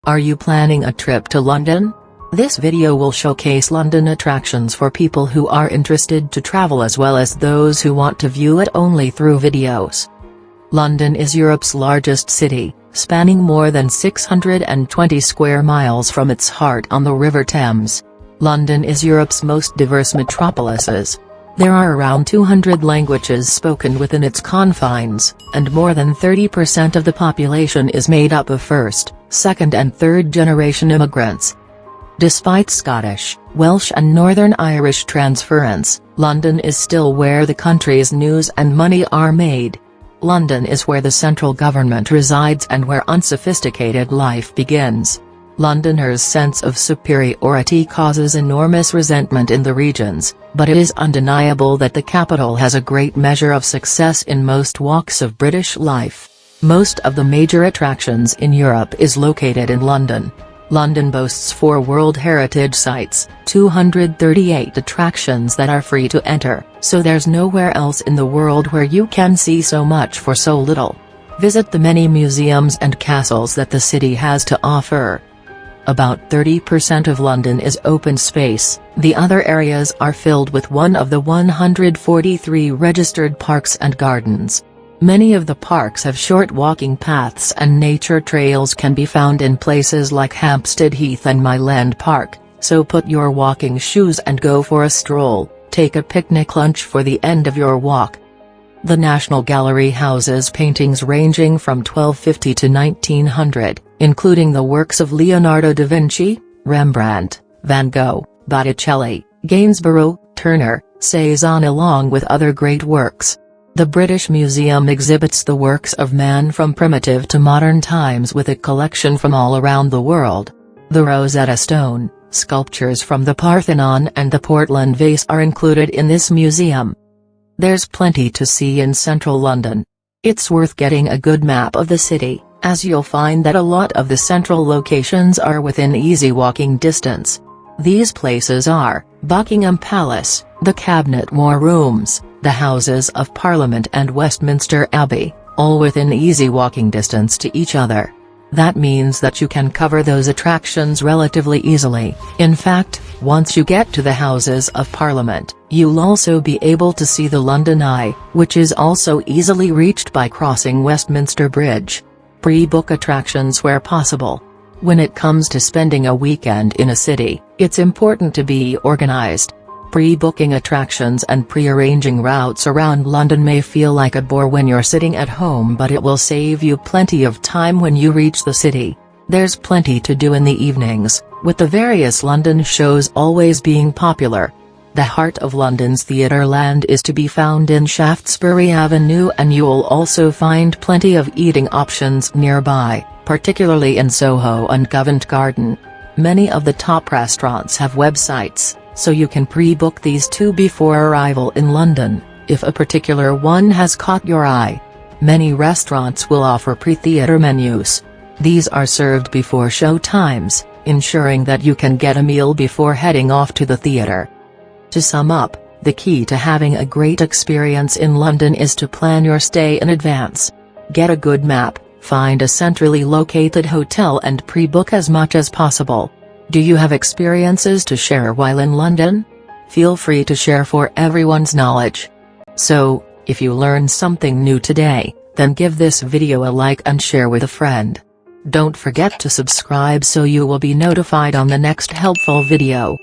Are you planning a trip to London? This video will showcase London attractions for people who are interested to travel as well as those who want to view it only through videos. London is Europe's largest city, spanning more than 620 square miles from its heart on the River Thames. London is Europe's most diverse metropolises. There are around 200 languages spoken within its confines, and more than 30% of the population is made up of first, second and third generation immigrants. Despite Scottish, Welsh and Northern Irish transference, London is still where the country's news and money are made. London is where the central government resides and where unsophisticated life begins. Londoners' sense of superiority causes enormous resentment in the regions, but it is undeniable that the capital has a great measure of success in most walks of British life. Most of the major attractions in Europe is located in London. London boasts 4 World Heritage Sites, 238 attractions that are free to enter, so there's nowhere else in the world where you can see so much for so little. Visit the many museums and castles that the city has to offer. About 30% of London is open space, the other areas are filled with one of the 143 registered parks and gardens. Many of the parks have short walking paths and nature trails can be found in places like Hampstead Heath and Myland Park, so put your walking shoes and go for a stroll, take a picnic lunch for the end of your walk. The National Gallery houses paintings ranging from 1250 to 1900, including the works of Leonardo da Vinci, Rembrandt, Van Gogh, Botticelli, Gainsborough, Turner, Cézanne along with other great works. The British Museum exhibits the works of man from primitive to modern times with a collection from all around the world. The Rosetta Stone, sculptures from the Parthenon and the Portland vase are included in this museum. There's plenty to see in central London. It's worth getting a good map of the city, as you'll find that a lot of the central locations are within easy walking distance. These places are Buckingham Palace, the Cabinet War Rooms, the Houses of Parliament and Westminster Abbey, all within easy walking distance to each other. That means that you can cover those attractions relatively easily. In fact, once you get to the Houses of Parliament, you'll also be able to see the London Eye, which is also easily reached by crossing Westminster Bridge. Pre-book attractions where possible. When it comes to spending a weekend in a city, it's important to be organized. Pre-booking attractions and pre-arranging routes around London may feel like a bore when you're sitting at home, but it will save you plenty of time when you reach the city. There's plenty to do in the evenings, with the various London shows always being popular. The heart of London's Theatreland is to be found in Shaftesbury Avenue, and you'll also find plenty of eating options nearby, particularly in Soho and Covent Garden. Many of the top restaurants have websites, so you can pre-book these too before arrival in London, if a particular one has caught your eye. Many restaurants will offer pre-theatre menus. These are served before show times, ensuring that you can get a meal before heading off to the theatre. To sum up, the key to having a great experience in London is to plan your stay in advance. Get a good map, find a centrally located hotel and pre-book as much as possible. Do you have experiences to share while in London? Feel free to share for everyone's knowledge. So, if you learned something new today, then give this video a like and share with a friend. Don't forget to subscribe so you will be notified on the next helpful video.